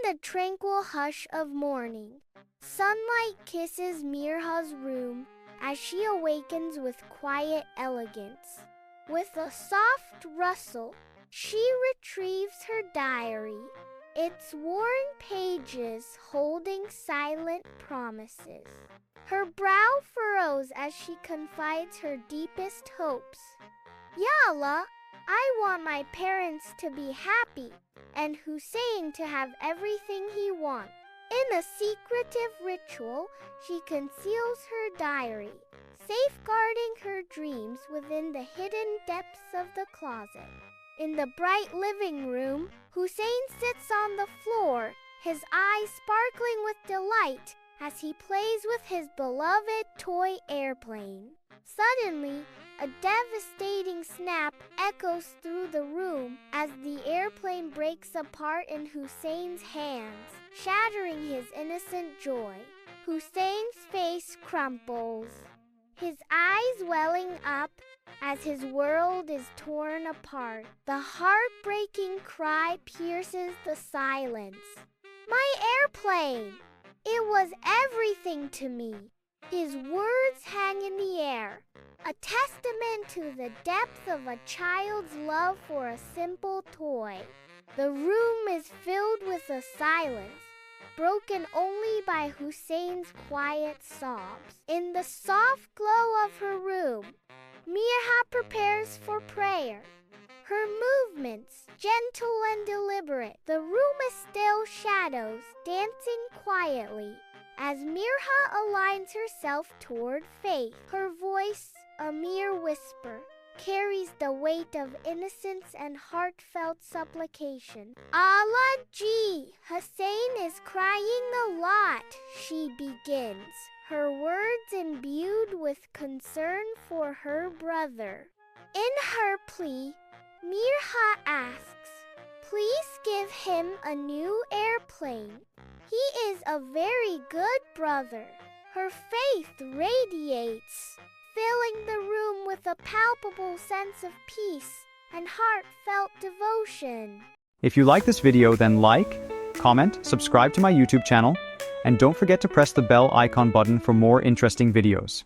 the tranquil hush of morning, sunlight kisses Mirha's room as she awakens with quiet elegance. With a soft rustle, she retrieves her diary, its worn pages holding silent promises. Her brow furrows as she confides her deepest hopes. Ya Allah, I want my parents to be happy, and Hussein to have everything he wants. In a secretive ritual, she conceals her diary, safeguarding her dreams within the hidden depths of the closet. In the bright living room, Hussein sits on the floor, his eyes sparkling with delight as he plays with his beloved toy airplane. Suddenly, a devastating snap echoes through the room as the airplane breaks apart in Hussein's hands, shattering his innocent joy. Hussein's face crumples, his eyes welling up as his world is torn apart. The heartbreaking cry pierces the silence. My airplane! It was everything to me. His words hang in the air, a testament to the depth of a child's love for a simple toy. The room is filled with a silence, broken only by Hussein's quiet sobs. In the soft glow of her room, Mirha prepares for prayer. Her movements, gentle and deliberate, the room is still shadows, dancing quietly. As Mirha aligns herself toward faith, her voice, a mere whisper, carries the weight of innocence and heartfelt supplication. Allah ji, Hussein is crying a lot, she begins, her words imbued with concern for her brother. In her plea, Mirha asks, please give him a new airplane. He is a very good brother. Her faith radiates, filling the room with a palpable sense of peace and heartfelt devotion. If you like this video, then like, comment, subscribe to my YouTube channel, and don't forget to press the bell icon button for more interesting videos.